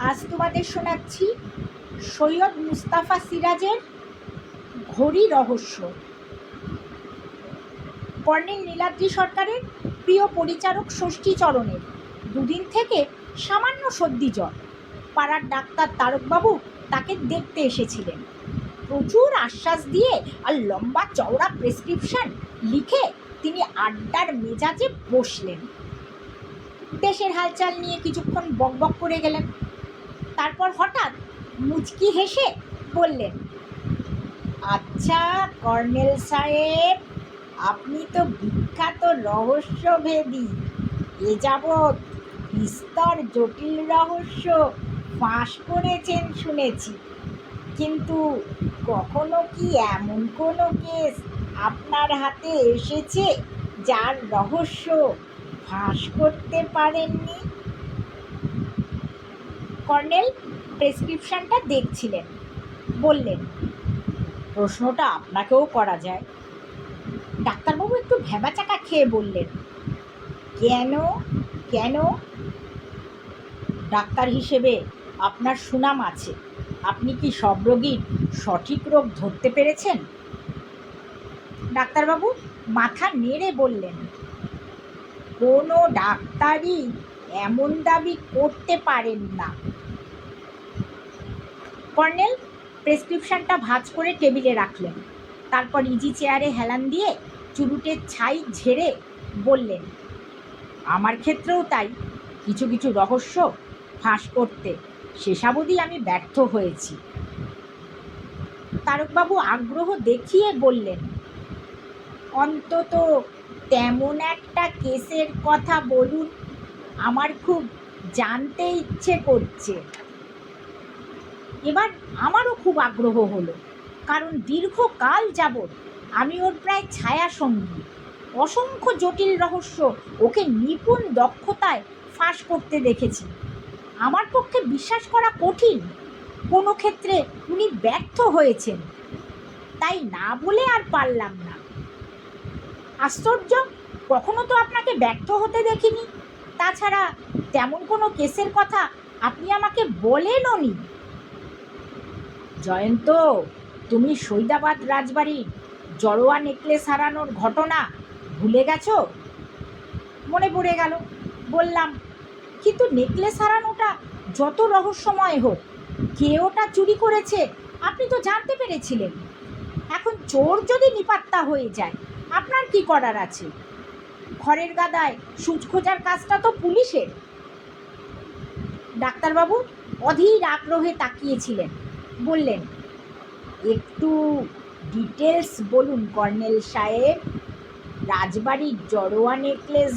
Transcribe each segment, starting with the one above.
আজ তোমাদের শোনাচ্ছি সৈয়দ মুস্তাফা সিরাজের ঘড়ি রহস্য। কর্নেল নীলাদ্রি সরকারের প্রিয় পরিচারক ষষ্ঠীচরণের দুদিন থেকে সামান্য সর্দি জ্বর। পাড়ার ডাক্তার তারকবাবু তাকে দেখতে এসেছিলেন। প্রচুর আশ্বাস দিয়ে আর লম্বা চওড়া প্রেসক্রিপশন লিখে তিনি আড্ডার মেজাজে বসলেন। দেশের হালচাল নিয়ে কিছুক্ষণ বকবক করে গেলেন। তারপর হঠাৎ মুচকি হেসে বললেন, আচ্ছা কর্নেল সাহেব, আপনি তো বিখ্যাত রহস্যভেদী। এ যাবৎ বিস্তর জটিল রহস্য ফাঁস করেছেন শুনেছি, কিন্তু কখনো কি এমন কোনো কেস আপনার হাতে এসেছে যার রহস্য ফাঁস করতে পারেননি? কর্নেল প্রেসক্রিপশনটা দেখছিলেন। বললেন, প্রশ্নটা আপনাকেও করা যায়। ডাক্তারবাবু একটু ভ্যাবাচাকা খেয়ে বললেন, কেন কেন? ডাক্তার হিসেবে আপনার সুনাম আছে। আপনি কি সব রোগীর সঠিক রোগ ধরতে পেরেছেন? ডাক্তারবাবু মাথা নেড়ে বললেন, কোনো ডাক্তারই এমন দাবি করতে পারেন না। কর্নেল প্রেসক্রিপশনটা ভাঁজ করে টেবিলে রাখলেন। তারপর ইজি চেয়ারে হেলান দিয়ে চুরুটের ছাই ঝেড়ে বললেন, আমার ক্ষেত্রেও তাই। কিছু কিছু রহস্য ফাঁস করতে শেষাবধি আমি ব্যর্থ হয়েছি। তারকবাবু আগ্রহ দেখিয়ে বললেন, অন্তত তেমন একটা কেসের কথা বলুন, আমার খুব জানতে ইচ্ছে করছে। এবার আমারও খুব আগ্রহ হলো, কারণ দীর্ঘকাল যাবৎ আমি ওর প্রায় ছায়া সঙ্গী। অসংখ্য জটিল রহস্য ওকে নিপুণ দক্ষতায় ফাঁস করতে দেখেছি। আমার পক্ষে বিশ্বাস করা কঠিন কোনো ক্ষেত্রে উনি ব্যর্থ হয়েছেন। তাই না বলে আর পারলাম না। আশ্চর্য, কখনো তো আপনাকে ব্যর্থ হতে দেখিনি। তাছাড়া তেমন কোনো কেসের কথা আপনি আমাকে বলেনও নি। জয়ন্ত, তুমি সৈদাবাদ রাজবাড়ির জড়োয়া নেকলেস হারানোর ঘটনা ভুলে গেছো? মনে পড়ে গেল। বললাম, কিন্তু নেকলেস হারানোটা যত রহস্যময় হোক, কে ওটা চুরি করেছে আপনি তো জানতে পেরেছিলেন। এখন চোর যদি নিপাত্তা হয়ে যায়, আপনার কি করার আছে? ঘরের গাদায় সুচ খোঁজার কাজটা তো পুলিশের। ডাক্তারবাবু অধীর আগ্রহে তাকিয়েছিলেন। বললেন, একটু ডিটেলস বলুন কর্নেল সাহেব। রাজবাড়ির জড়োয়া নেকলেস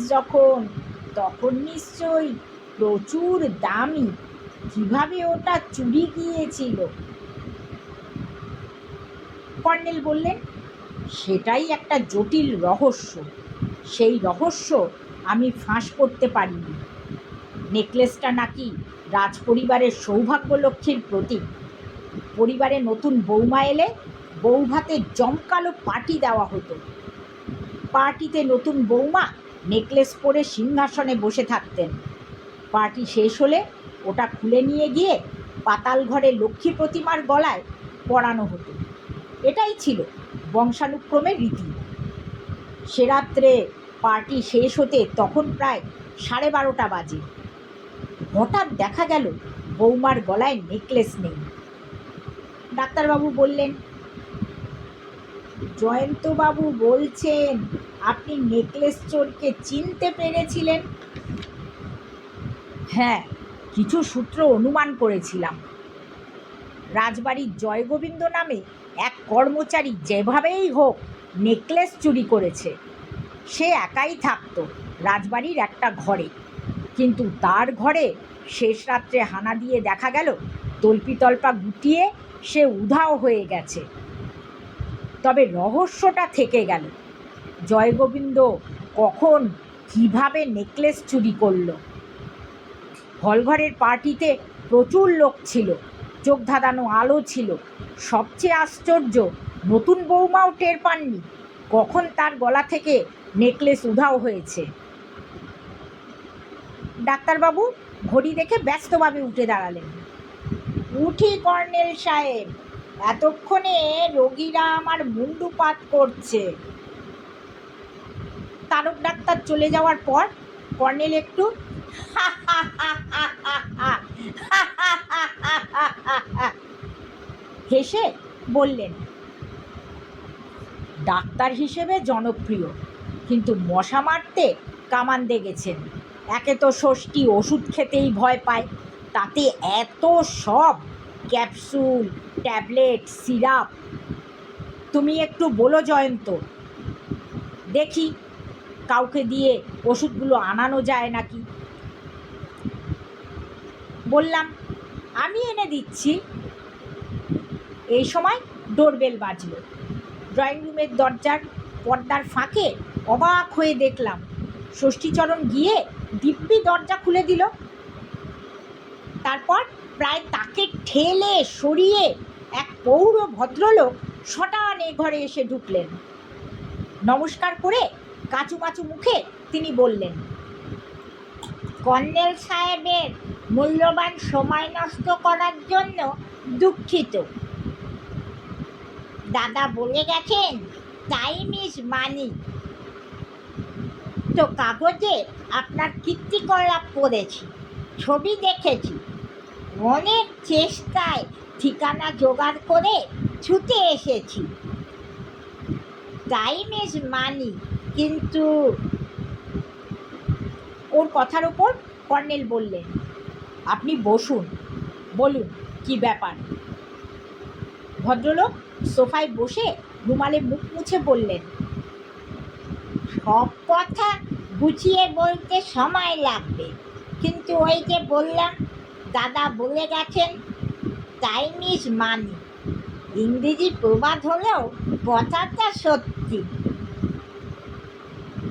তখন নিশ্চয়ই প্রচুর দামি। কিভাবে ওটা চুরি গিয়েছিল? কর্নেল বললেন, সেটাই একটা জটিল রহস্য। সেই রহস্য আমি ফাঁস করতে পারিনি। নেকলেসটা নাকি রাজপরিবারের সৌভাগ্যলক্ষ্মীর প্রতীক। পরিবারে নতুন বৌমা এলে বৌভাতে জমকালো পার্টি দেওয়া হতো। পার্টিতে নতুন বৌমা নেকলেস পরে সিংহাসনে বসে থাকতেন। পার্টি শেষ হলে ওটা খুলে নিয়ে গিয়ে পাতাল ঘরে লক্ষ্মী প্রতিমার গলায় পরানো হতো। এটাই ছিল বংশানুক্রমের রীতি। সে রাত্রে পার্টি শেষ হতে তখন প্রায় 12:30 বাজে। হঠাৎ দেখা গেল বৌমার গলায় নেকলেস নেই। ডাক্তারবাবু বললেন, জয়ন্তবাবু বলছেন আপনি নেকলেস চোরকে চিনতে পেরেছিলেন? হ্যাঁ, কিছু সূত্র অনুমান করেছিলাম। রাজবাড়ির জয়গোবিন্দ নামে এক কর্মচারী যেভাবেই হোক নেকলেস চুরি করেছে। সে একাই থাকতো রাজবাড়ির একটা ঘরে, কিন্তু তার ঘরে শেষ রাত্রে হানা দিয়ে দেখা গেল তল্পিতল্পা গুটিয়ে সে উধাও হয়ে গেছে। তবে রহস্যটা থেকে গেল, জয়গোবিন্দ কখন কিভাবে নেকলেস চুরি করল। হলঘরের পার্টিতে প্রচুর লোক ছিল, চোখ ধাঁধানো আলো ছিল। সবচেয়ে আশ্চর্য, নতুন বৌমাও টের পাননি কখন তার গলা থেকে নেকলেস উধাও হয়েছে। ডাক্তারবাবু ঘড়ি দেখে ব্যস্তভাবে উঠে দাঁড়ালেন। উঠি কর্নেল সাহেব, এতক্ষণে রোগীরা আমার মুন্ডুপাত করছে। তারক ডাক্তার চলে যাওয়ার পর কর্নেল একটু হেসে বললেন, ডাক্তার হিসেবে জনপ্রিয়, কিন্তু মশা মারতে কামান দেখেছেন। একে তো ষষ্ঠী ওষুধ খেতেই ভয় পায়, তাতে এত সব ক্যাপসুল, ট্যাবলেট, সিরাপ। তুমি একটু বলো জয়ন্ত, দেখি কাউকে দিয়ে ওষুধগুলো আনানো যায় নাকি। বললাম, আমি এনে দিচ্ছি। এই সময় ডোরবেল বাজল। ড্রয়িং রুমের দরজার পর্দার ফাঁকে অবাক হয়ে দেখলাম ষষ্ঠীচরণ গিয়ে দিব্যি দরজা খুলে দিল। তারপর প্রায় তাকে ঠেলে সরিয়ে এক পৌর ভদ্রলোক শটানে ঘরে এসে ঢুকলেন। নমস্কার করে কাচুমাচু মুখে তিনি বললেন, কর্নেল সাহেবের মূল্যবান সময় নষ্ট করার জন্য দুঃখিত। দাদা বলে গেছেন টাইম ইজ মানি। তো কাগজে আপনার কীর্তিকলাপ পড়েছি, ছবি দেখেছি, অনেক চেষ্টায় ঠিকানা জোগাড় করে ছুটে এসেছি। টাইম ইজ মানি, কিন্তু ওর কথার উপর কর্নেল বললেন, আপনি বসুন, বলুন কি ব্যাপার। ভদ্রলোক সোফায় বসে রুমালে মুখ মুছে বললেন, সব কথা গুছিয়ে বলতে সময় লাগবে, কিন্তু ওই যে বললাম দাদা বলে গেছেন টাইম ইজ মানি। ইংরেজি প্রবাদ হলেও কথাটা সত্যি।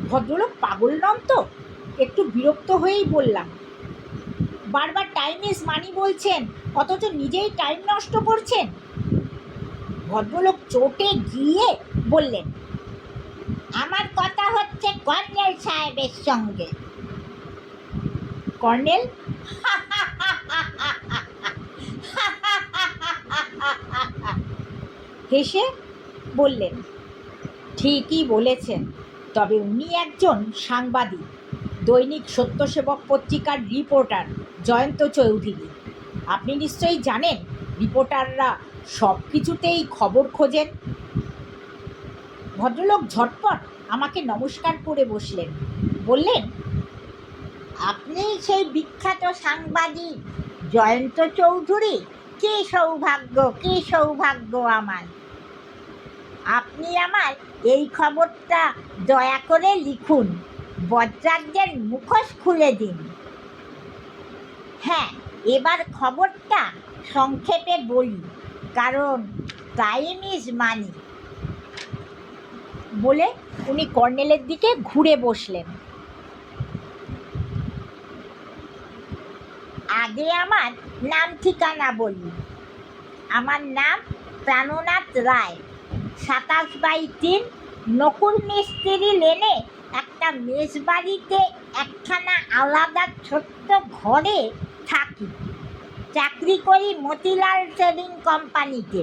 ভদ্রলোক পাগল নন তো? একটু বিরক্ত হয়েই বললাম, বারবার টাইম ইজ মানি বলছেন, অথচ নিজেই টাইম নষ্ট করছেন। ভদ্রলোক চটে গিয়ে বললেন, আমার কথা হচ্ছে কর্নেল সাহেবের সঙ্গে। কর্নেল হেসে বললেন, ঠিকই বলেছেন, তবে উনি একজন সাংবাদিক, দৈনিক সত্যসেবক পত্রিকার রিপোর্টার জয়ন্ত চৌধুরী। আপনি নিশ্চয়ই জানেন রিপোর্টাররা সব কিছুতেই খবর খোঁজেন। ভদ্রলোক ঝটপট আমাকে নমস্কার করে বসলেন। বললেন, আপনি সেই বিখ্যাত সাংবাদিক জয়ন্ত চৌধুরী? কী সৌভাগ্য, কী সৌভাগ্য আমার। আপনি আমার এই খবরটা দয়া করে লিখুন, বজ্রাজ্যের মুখোশ খুলে দিন। হ্যাঁ, এবার খবরটা সংক্ষেপে বলি, কারণ টাইম ইজ মানি। বলে উনি কর্নেলের দিকে ঘুরে বসলেন। আগে আমার নাম ঠিকানা বলি। আমার নাম প্রাণনাথ রায়, 27/3 নকুল মিস্ত্রি লেনে একটা মেসবাড়িতে একখানা আলাদা ছোট্ট ঘরে থাকি। চাকরি করি মতিলাল ট্রেডিং কোম্পানিতে।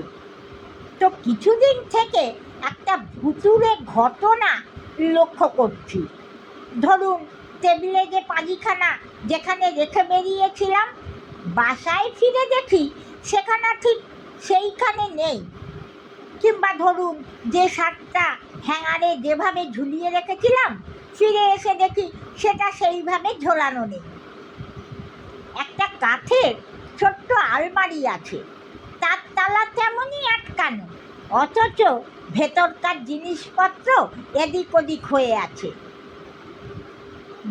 তো কিছুদিন থেকে একটা ভুতুড়ে ঘটনা লক্ষ্য করছি। ধরুন, টেবিলে যে পাজিখানা যেখানে রেখে বেরিয়েছিলাম, বাসায় ফিরে দেখি সেখানা ঠিক সেইখানে নেই। কিংবা ধরুন, যে শার্টটা হ্যাঙ্গারে যেভাবে ঝুলিয়ে রেখেছিলাম, ফিরে এসে দেখি সেটা সেইভাবে ঝোলানো নেই। একটা কাঠের ছোট্ট আলমারি আছে, তার তালা তেমনই আটকানো, অথচ ভেতরকার জিনিসপত্র এদিক ওদিক হয়ে আছে।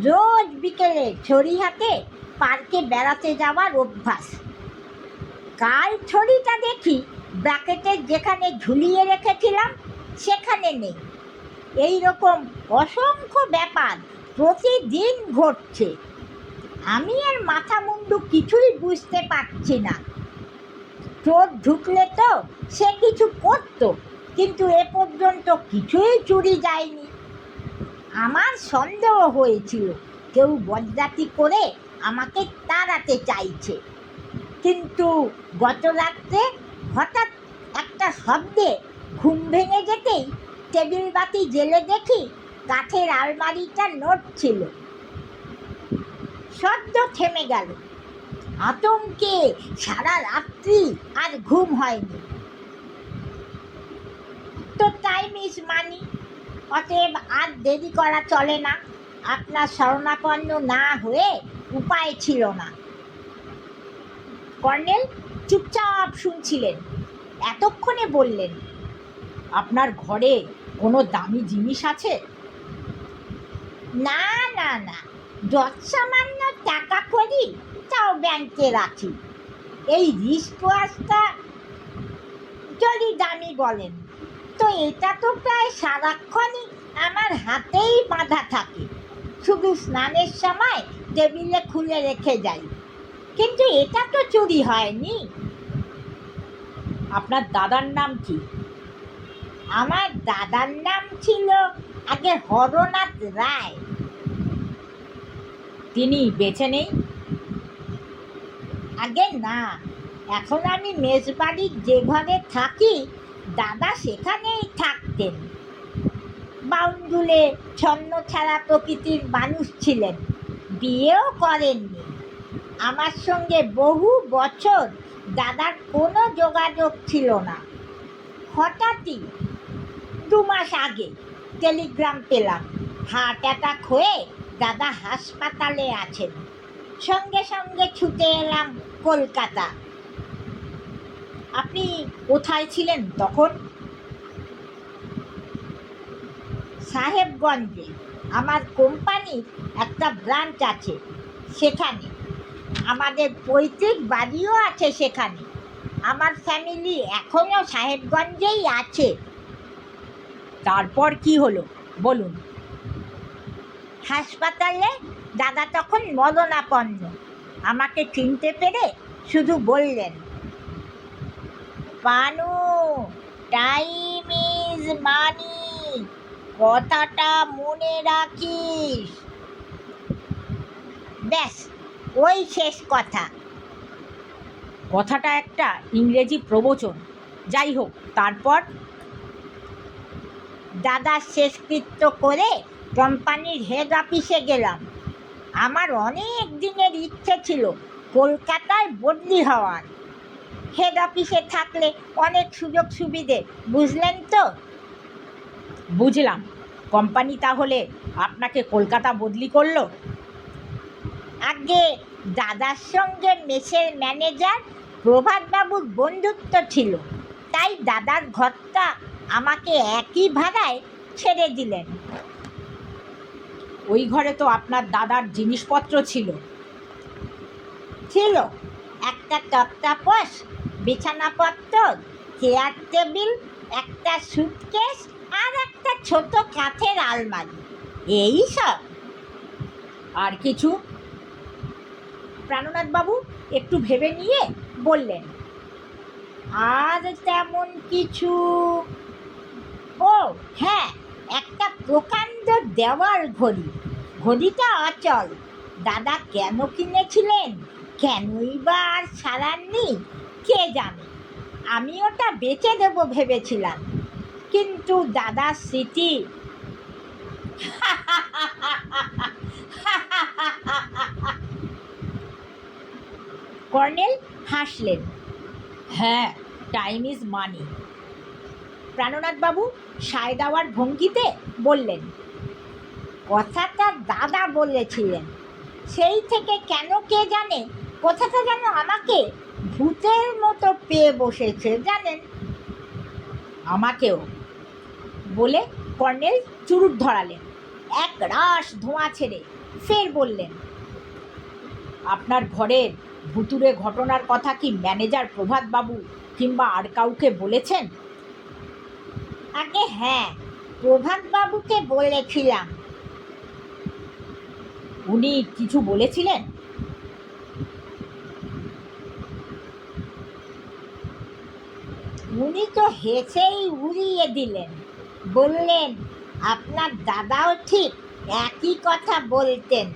রোজ বিকেলে ছড়ি হাতে পার্কে বেড়াতে যাওয়ার অভ্যাস। কাল ছড়িটা দেখি ব্র্যাকেটের যেখানে ঝুলিয়ে রেখেছিলাম সেখানে নেই। এই রকম অসংখ্য ব্যাপার প্রতিদিন ঘটছে। আমি আর মাথা মুন্ডু কিছুই বুঝতে পারছি না। চোর ঢুকলে তো সে কিছু করত, কিন্তু এ পর্যন্ত কিছুই চুরি যায়নি। আমার সন্দেহ হয়েছিল কেউ বজ্জাতি করে আমাকে তাড়াতে চাইছে। কিন্তু গত রাত্রে হঠাৎ একটা শব্দে ঘুম ভেঙে যেতেই টেবিল বাতি জ্বেলে দেখি কাঠের আলমারিটা নড়ছিল। শব্দ থেমে গেল। আতঙ্কে সারা রাত্রি আর ঘুম হয়নি। তো টাইম ইজ মানি, অতএব আর দেরি করা চলে না। আপনার শরণাপন্ন না হয়ে উপায় ছিল না। কর্নেল চুপচাপ শুনছিলেন। এতক্ষণে বললেন, আপনার ঘরে কোনো দামি জিনিস আছে? না না না, যৎসামান্য টাকা করি, তাও ব্যাংকে রাখি। এই রিস্ট ওয়াচটা যদি দামি বলেন, তো এটা তো প্রায় সারাক্ষণই আমার হাতেই বাঁধা থাকে। শুধু স্নানের সময় টেবিলে খুলে রেখে যাই, কিন্তু এটা তো চুরি হয়নি। আপনার দাদার নাম কি? আমার দাদার নাম ছিল আগে হরনাথ রায়। তিনি বেঁচে নেই? আগে না, এখন আমি মেজবাড়ির যে ঘরে থাকি, দাদা সেখানেই থাকতেন। বাউন্ডুলে ছন্ন ছাড়া প্রকৃতির মানুষ ছিলেন, বিয়েও করেননি। আমার সঙ্গে বহু বছর দাদার কোনো যোগাযোগ ছিল না। হঠাৎই 2 মাস আগে টেলিগ্রাম পেলাম, হার্ট অ্যাটাক হয়ে দাদা হাসপাতালে আছেন। সঙ্গে সঙ্গে ছুটে এলাম কলকাতা। আপনি কোথায় ছিলেন তখন? সাহেবগঞ্জে আমার কোম্পানির একটা ব্রাঞ্চ আছে, সেখানে। আমাদের পৈতৃক বাড়িও আছে সেখানে। আমার ফ্যামিলি এখনও সাহেবগঞ্জেই আছে। তারপর কি হলো বলুন। হাসপাতালে দাদা তখন মরণাপন্ন। আমাকে চিনতে পেরে শুধু বললেন, পানু, টাইম ইজ মানি, কথাটা মনে রাখিস। ব্যাস, ওই শেষ কথা। কথাটা একটা ইংরেজি প্রবচন। যাই হোক, তারপর? দাদার শেষকৃত্য করে কোম্পানির হেড অফিসে গেলাম। আমার অনেক দিনের ইচ্ছে ছিল কলকাতায় বদলি হওয়ার। হেড অফিসে থাকলে অনেক সুযোগ সুবিধে, বুঝলেন তো? বুঝলাম। কোম্পানি তাহলে আপনাকে কলকাতা বদলি করলো? আগে দাদার সঙ্গে মেসের ম্যানেজার প্রভাতবাবুর বন্ধুত্ব ছিল, তাই দাদার ঘরটা আমাকে একই ভাড়ায় ছেড়ে দিলেন। ওই ঘরে তো আপনার দাদার জিনিসপত্র ছিল। ছিল একটা তক্তাপোষ, বিছানাপত্র, চেয়ার টেবিল, একটা সুটকেস আর একটা ছোট কাঠের আলমারি, এই সব। আর কিছু? প্রাণনাথবাবু একটু ভেবে নিয়ে বললেন, আর তেমন কিছু। ও হ্যাঁ, একটা প্রকাণ্ড দেওয়াল ঘড়ি। ঘড়িটা অচল। দাদা কেন কিনেছিলেন, কেনই বা আর সারাননি, কে জানে। আমি ওটা বেচে দেবো ভেবেছিলাম, কিন্তু দাদার স্মৃতি। কর্নেল হাসলেন। হ্যাঁ, টাইম ইজ মানি। প্রাণনাথবাবু সায় দেওয়ার ভঙ্গিতে বললেন, কথাটা দাদা বলেছিলেন। সেই থেকে কেন কে জানে কথাটা যেন আমাকে ভূতের মতো পেয়ে বসেছে, জানেন। আমাকেও। বলে কর্নেল চুরুট ধরালেন। এক রাশ ধোঁয়া ছেড়ে ফের বললেন, আপনার ঘরের ভুতুড়ে ঘটনার কথা কি ম্যানেজার প্রভাতবাবু কিংবা আর কাউকে বলেছেন? আগে হ্যাঁ, প্রভাতবাবুকে বলেছিলাম। উনি কিছু বলেছিলেন? উনি তো হেসেই উড়িয়ে দিলেন। বললেন, আপনার দাদাও ঠিক একই কথা বলতেন।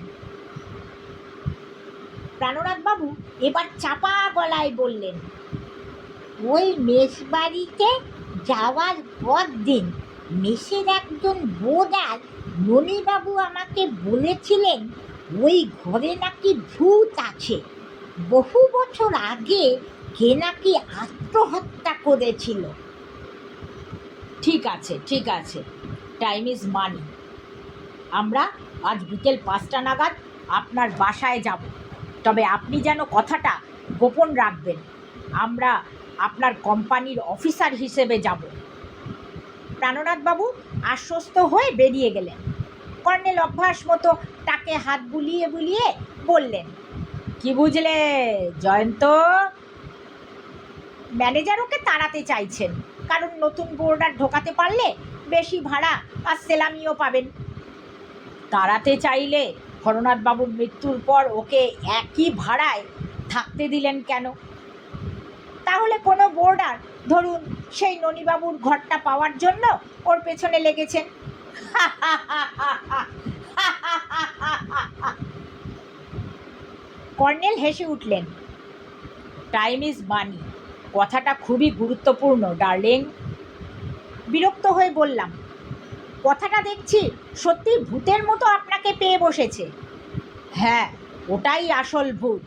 প্রাণনাথবাবু এবার চাপা গলায় বললেন, ওই মেসবাড়িতে যাওয়ার পর দিন মেসের একজন বোর্ডার ননীবাবু আমাকে বলেছিলেন ওই ঘরে নাকি ভূত আছে। বহু বছর আগে কে নাকি আত্মহত্যা করেছিল। ঠিক আছে, ঠিক আছে, টাইম ইজ মানি। আমরা আজ বিকেল 5টা নাগাদ আপনার বাসায় যাব, তবে আপনি যেন কথাটা গোপন রাখবেন। আমরা আপনার কোম্পানির অফিসার হিসেবে যাব। প্রাণনাথবাবু আশ্বস্ত হয়ে বেরিয়ে গেলেন। কর্নেল অভ্যাস মতো তাকে হাত বুলিয়ে বুলিয়ে বললেন, কি বুঝলে জয়ন্ত? ম্যানেজার ওকে তাড়াতে চাইছেন, কারণ নতুন বোর্ডার ঢোকাতে পারলে বেশি ভাড়া আর সেলামিও পাবেন। তাড়াতে চাইলে হরনাথবাবুর মৃত্যুর পর ওকে একই ভাড়ায় থাকতে দিলেন কেন? তাহলে কোনো বোর্ডার ধরুন সেই ননীবাবুর ঘরটা পাওয়ার জন্য ওর পেছনে লেগেছেন। কর্নেল হেসে উঠলেন। টাইম ইজ মানি, কথাটা খুবই গুরুত্বপূর্ণ ডার্লিং। বিরক্ত হয়ে বললাম, কথাটা দেখছি সত্যি ভূতের মতো আপনাকে পেয়ে বসেছে। হ্যাঁ, ওটাই আসল ভূত,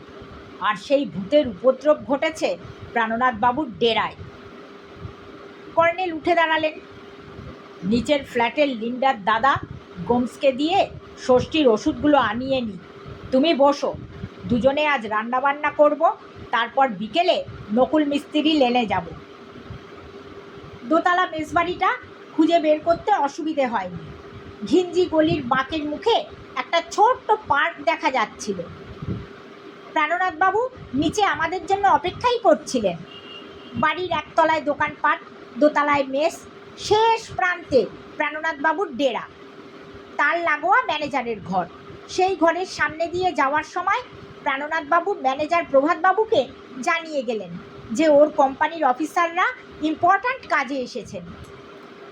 আর সেই ভূতের উপদ্রব ঘটেছে প্রাণনাথবাবুর ডেরায়। কর্নেল উঠে দাঁড়ালেন। নিচের ফ্ল্যাটের লিন্ডার দাদা গোমসকে দিয়ে ষষ্ঠীর ওষুধগুলো আনিয়ে নি। তুমি বসো, দুজনে আজ রান্নাবান্না করব, তারপর বিকেলে নকুল মিস্ত্রি লেনে যাব। দোতলা মেসবাড়িটা খুঁজে বের করতে অসুবিধে হয়নি। ঘিঞ্জি গলির বাঁকের মুখে একটা ছোট্ট পার্ক দেখা যাচ্ছিল। প্রাণনাথবাবু নিচে আমাদের জন্য অপেক্ষাই করছিলেন। বাড়ির একতলায় দোকানপাট, দোতলায় মেস, শেষ প্রান্তে প্রাণনাথবাবুর ডেরা, তার লাগোয়া ম্যানেজারের ঘর। সেই ঘরের সামনে দিয়ে যাওয়ার সময় প্রাণনাথবাবু ম্যানেজার প্রভাতবাবুকে জানিয়ে গেলেন যে ওর কোম্পানির অফিসাররা ইম্পর্ট্যান্ট কাজে এসেছেন।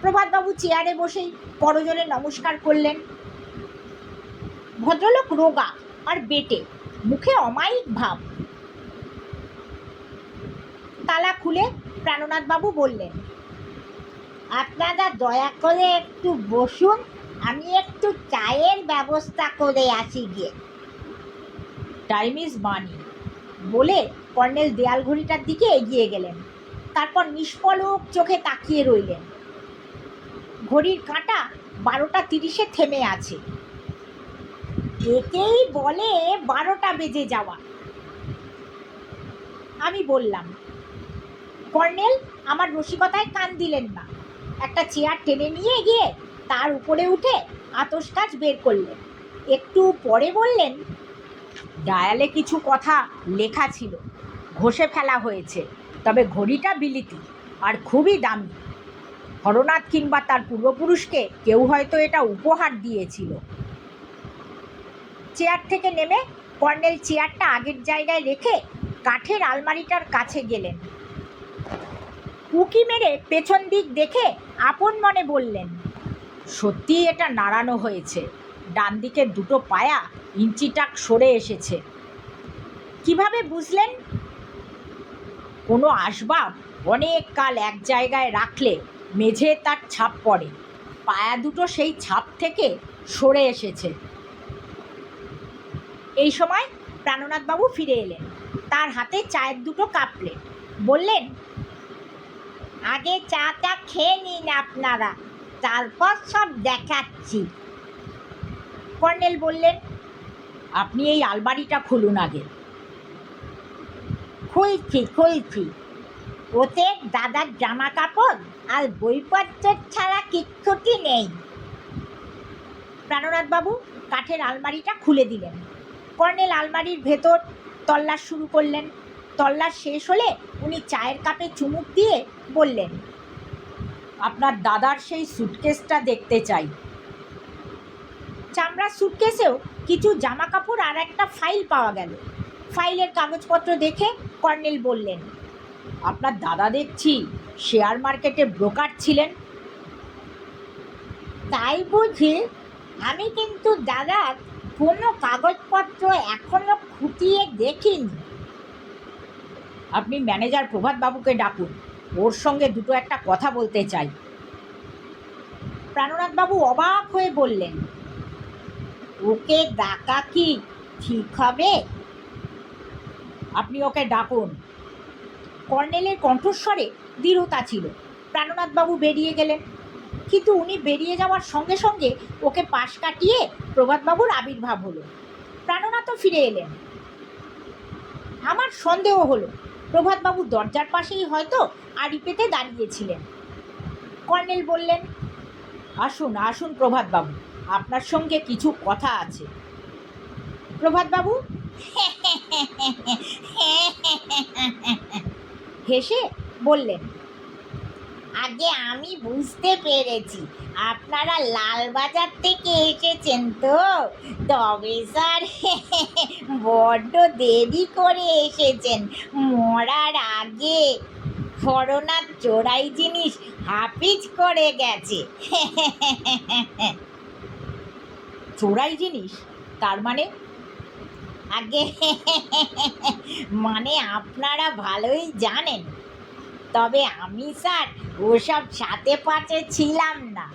প্রভাতবাবু চেয়ারে বসেই করজোরে নমস্কার করলেন। ভদ্রলোক রোগা আর বেটে, মুখে অমায়িক ভাব। তালা খুলে প্রাণনাথবাবু বললেন, আপনারা দয়া করে একটু বসুন, আমি একটু চায়ের ব্যবস্থা করে আসি গিয়ে। টাইম ইজ মানি বলে কর্নেল দেয়াল ঘড়িটার দিকে এগিয়ে গেলেন। তারপর নিষ্পলক চোখে তাকিয়ে রইলেন। ঘড়ির কাঁটা 12টা 30-এ থেমে আছে। একেই বলে 12টা বেজে যাওয়া। আমি বললাম। কর্নেল আমার রসিকতায় কান দিলেন না। একটা চেয়ার টেনে নিয়ে গিয়ে তার উপরে উঠে আতস কাজ বের করলেন। একটু পরে বললেন, ডায়ালে কিছু কথা লেখা ছিল, ঘষে ফেলা হয়েছে, তবে ঘড়িটা বিলিতি আর খুবই দামি। হরনাথ কিংবা তার পূর্বপুরুষকে কেউ হয়তো এটা উপহার দিয়েছিল। চেয়ার থেকে নেমে কর্নেল চেয়ারটা আগের জায়গায় রেখে কাঠের আলমারিটার কাছে গেলেন। উকি মেরে পেছন দিক দেখে আপন মনে বললেন, সত্যি এটা নাড়ানো হয়েছে, ডান দিকের দুটো পায়া ইঞ্চিটাক সরে এসেছে। কিভাবে বুঝলেন? কোনো আসবাব অনেক কাল এক জায়গায় রাখলে মেঝে তার ছাপ পড়ে, পায়া দুটো সেই ছাপ থেকে সরে এসেছে। এই সময় প্রাণনাথবাবু ফিরে এলেন। তার হাতে চায়ের দুটো কাপ প্লেট। বললেন, আগে চাটা খেয়ে নিন আপনারা, তারপর সব দেখাচ্ছি। কর্নেল বললেন, আপনি এই আলমারিটা খুলুন আগে। খুলছি। ওতে দাদার জামা কাপড় আর বইপত্র ছাড়া কিচ্ছুটি নেই। প্রাণনাথবাবু কাঠের আলমারিটা খুলে দিলেন। কর্নেল আলমারির ভেতর তল্লাশ শুরু করলেন। তল্লাশ শেষ হলে উনি চায়ের কাপে চুমুক দিয়ে বললেন, আপনার দাদার সেই সুটকেসটা দেখতে চাই। চামড়ার সুটকেসেও কিছু জামা কাপড় আর একটা ফাইল পাওয়া গেল। ফাইলের কাগজপত্র দেখে কর্নেল বললেন, আপনার দাদা দেখছি শেয়ার মার্কেটে ব্রোকার ছিলেন। তাই বুঝি? আমি কিন্তু দাদার কোনো কাগজপত্র এখনো খুঁটিয়ে দেখিনি। আপনি ম্যানেজার প্রভাত বাবুকে ডাকুন, ওর সঙ্গে দুটো একটা কথা বলতে চাই। প্রাণনাথ বাবু অবাক হয়ে বললেন, ওকে ডাকা কি ঠিক হবে? আপনি ওকে ডাকুন। কর্নেলের কণ্ঠস্বরে দৃঢ়তা ছিল। প্রাণনাথ বাবু বেরিয়ে গেলেন, কিন্তু উনি বেরিয়ে যাওয়ার সঙ্গে সঙ্গে ওকে পাশ কাটিয়ে প্রভাতবাবুর আবির্ভাব হলো। প্রাণনাথও ফিরে এলেন। আমার সন্দেহ হলো প্রভাতবাবু দরজার পাশেই হয়তো আড়ি পেতে দাঁড়িয়েছিলেন। কর্নেল বললেন, আসুন আসুন প্রভাতবাবু, আপনার সঙ্গে কিছু কথা আছে। প্রভাতবাবু হেসে বললেন, আগে আমি বুঝতে পেরেছি আপনারা লালবাজার থেকে এসেছেন তো। তবে স্যার বড্ড দেরি করে এসেছেন, মরার আগে হরনাথ চোরাই জিনিস হাফিজ করে গেছে। চোরাই জিনিস? তার মানে? আগে মানে আপনারা ভালোই জানেন, তবে আমি স্যার ওসব সাথে পাচে ছিলাম না।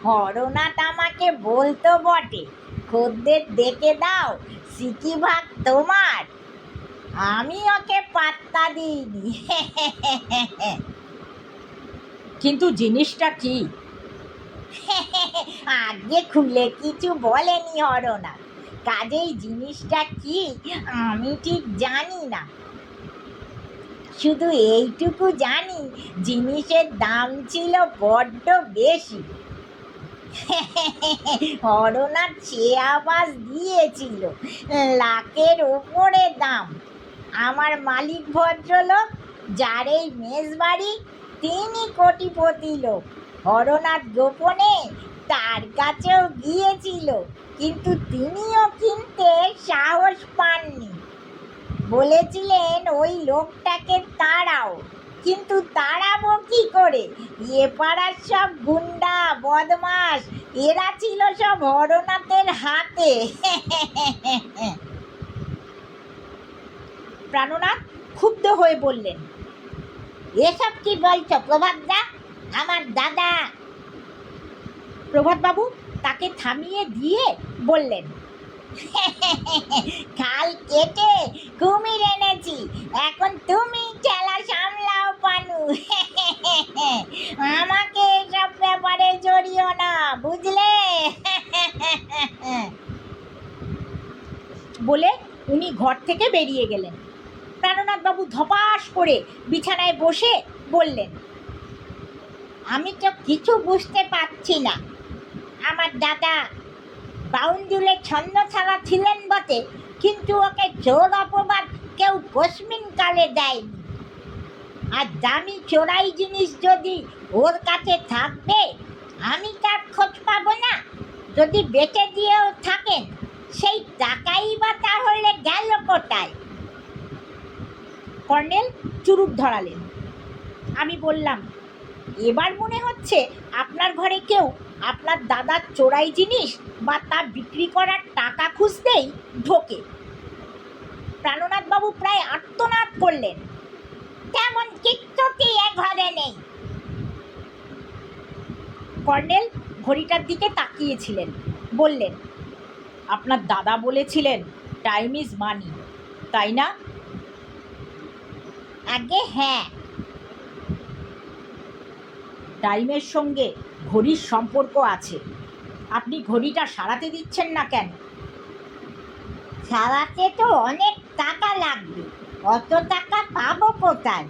হরনাথ আমাকে বলতো বটে, খদ্দের ডেকে দাও, সিকি ভাগ তোমার। আমি ওকে পাত্তা দিইনি। কিন্তু জিনিসটা কি? আগে খুলে কিছু বলেনি হরনাথ, কাজেই জিনিসটা কি আমি ঠিক জানি না। শুধু এইটুকু জানি জিনিসের দাম ছিল বড্ড বেশি। হরনাথ সে আবাস দিয়েছিল লাখের ওপরে দাম। আমার মালিক ভদ্রলোক, যার এই মেজবাড়ি, তিনি কোটিপতি লোক। হরনাথ গোপনে তার কাছেও গিয়েছিল, কিন্তু তিনিও কিনতে সাহস পাননি। বলেছিলেন ওই লোকটাকে তাড়াও, কিন্তু তাড়াবো কি করে? এ পাড়ার সব গুন্ডা বদমাস, এরা ছিল সব হরনাথের হাতে। প্রাণনাথ ক্ষুব্ধ হয়ে বললেন, এসব কি বলছো প্রভাতদা? আমার দাদা। প্রভাতবাবু তাকে থামিয়ে দিয়ে বললেন, খাল কেটে কুমির এনেছি, এখন তুমি খেলা সামলাও পানু। আমাকে এসব ব্যাপারে জড়িও না, বুঝলে? বলে উনি ঘর থেকে বেরিয়ে গেলেন। প্রাণনাথবাবু ধপাস করে বিছানায় বসে বললেন, আমি তো কিছু বুঝতে পারছি না। আমার দাদা বাউন্ডুলে ছন্নছাড়া ছিলেন বটে, কিন্তু ওকে চোর অপবাদ কেউ কসমিন কালে দেয়নি। আর দামি চোরাই জিনিস যদি ওর কাছে থাকবে, আমি তার খোঁজ পাবো না? যদি বেচে দিয়েও থাকেন, সেই টাকাই বা তাহলে গেল কোথায়? কর্নেল চুরুট ধরালেন। আমি বললাম, এবার মনে হচ্ছে আপনার ঘরে কেউ আপনার দাদার চোরাই জিনিস বা তা বিক্রি করার টাকা খুঁজতেই ঢোকে। প্রাণনাথবাবু প্রায় আর্তনাদ করলেন, তেমন কিচ্ছুটি এ ঘরে নেই। কর্নেল ঘড়িটার দিকে তাকিয়েছিলেন, বললেন, আপনার দাদা বলেছিলেন টাইম ইজ মানি, তাই না? আগে হ্যাঁ। টাইমের সঙ্গে ঘড়ির সম্পর্ক আছে। আপনি ঘড়িটা সারাতে দিচ্ছেন না কেন? সারাতে তো অনেক টাকা লাগবে, অত টাকা পাবো কোথায়?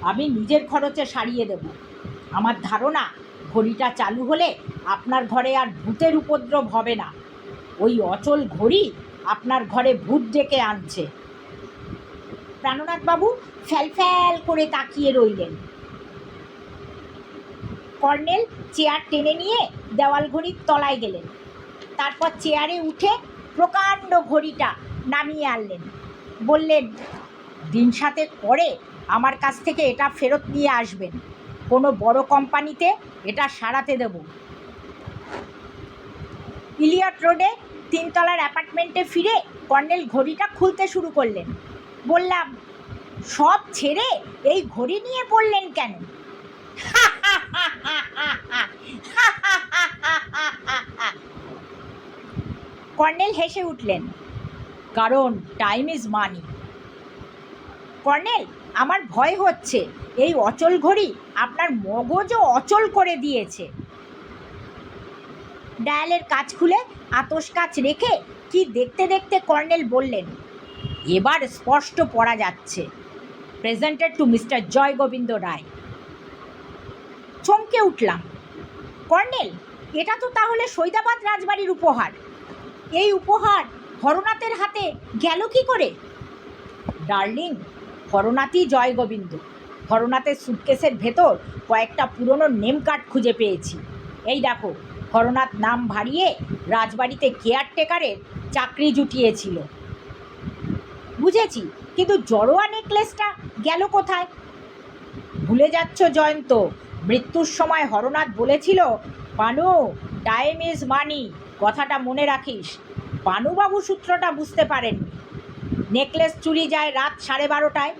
আমি নিজের খরচে সারিয়ে দেব। আমার ধারণা ঘড়িটা চালু হলে আপনার ঘরে আর ভূতের উপদ্রব হবে না। ওই অচল ঘড়ি আপনার ঘরে ভূত ডেকে আনছে। প্রাণনাথবাবু ফ্যাল করে তাকিয়ে রইলেন। কর্নেল চেয়ার টেনে নিয়ে দেওয়াল ঘড়ির তলায় গেলেন। তারপর চেয়ারে উঠে প্রকাণ্ড ঘড়িটা নামিয়ে আনলেন। বললেন, দিন 7 পরে আমার কাছ থেকে এটা ফেরত নিয়ে আসবেন। কোনো বড় কোম্পানিতে এটা সারাতে দেব। ইলিয়ট রোডে 3 তলার অ্যাপার্টমেন্টে ফিরে কর্নেল ঘড়িটা খুলতে শুরু করলেন। বললাম, সব ছেড়ে এই ঘড়ি নিয়ে পড়লেন কেন? কর্নেল হেসে উঠলেন, কারণ টাইম ইজ মানি। কর্নেল, আমার ভয় হচ্ছে এই অচল ঘড়ি আপনার মগজও অচল করে দিয়েছে। ডায়ালের কাজ খুলে আতস কাচ রেখে কি দেখতে দেখতে কর্নেল বললেন, এবার স্পষ্ট পড়া যাচ্ছে, প্রেজেন্টেড টু মিস্টার জয় গোবিন্দ রায়। চমকে উঠলাম, কর্নেল, এটা তো তাহলে সৈদাবাদ রাজবাড়ির উপহার। এই উপহার হরনাথের হাতে গেল কি করে? ডার্লিং, হরনাথই জয় গোবিন্দ। হরনাথের সুটকেসের ভেতর কয়েকটা পুরনো নেম কার্ড খুঁজে পেয়েছি। এই দেখো, হরনাথ নাম ভারিয়ে রাজবাড়িতে কেয়ারটেকারের চাকরি জুটিয়েছিল। বুঝেছি, কিন্তু জড়োয়া নেকলেসটা গেল কোথায়? ভুলে যাচ্ছ জয়ন্ত, মৃত্যুর সময় হরনাথ বলেছিল, পানু, টাইম ইজ মানি, কথাটা মনে রাখিস। পানুবাবু সূত্রটা বুঝতে পারেননি। নেকলেস চুরি যায় রাত 12:30টায়।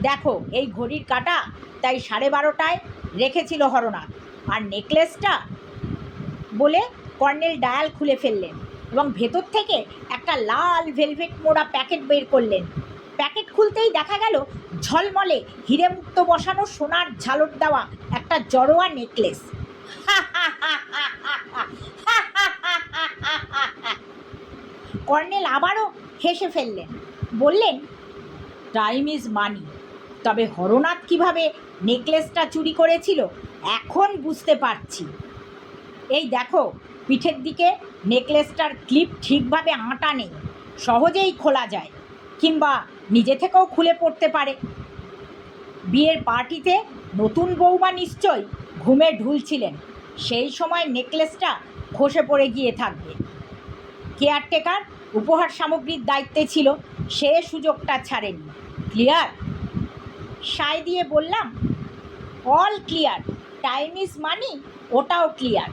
দেখো, এই ঘড়ির কাঁটা তাই 12:30টায় রেখেছিল হরনাথ। আর নেকলেসটা বলে কর্নেল ডায়াল খুলে ফেললেন এবং ভেতর থেকে একটা লাল ভেলভেট মোড়া প্যাকেট বের করলেন। প্যাকেট খুলতেই দেখা গেল ঝলমলে হিরে মুক্ত বসানো সোনার ঝালর দেওয়া একটা জড়োয়া নেকলেস। কর্নেল আবারও হেসে ফেললেন, বললেন, টাইম ইজ মানি। তবে হরনাথ কিভাবে নেকলেসটা চুরি করেছিল এখন বুঝতে পারছি। এই দেখো, পিঠের দিকে নেকলেসটার ক্লিপ ঠিকভাবে আঁটা নেই, সহজেই খোলা যায়, কিংবা নিজে থেকেও খুলে পড়তে পারে। বিয়ের পার্টিতে নতুন বৌমা নিশ্চয়ই ঘুমে ঢুলছিলেন, সেই সময় নেকলেসটা খসে পড়ে গিয়ে থাকবে। কেয়ারটেকার উপহার সামগ্রীর দায়িত্বে ছিল, সে সুযোগটা ছাড়েনি। ক্লিয়ার? সায় দিয়ে বললাম, all clear. Time is money, ওটাও ক্লিয়ার।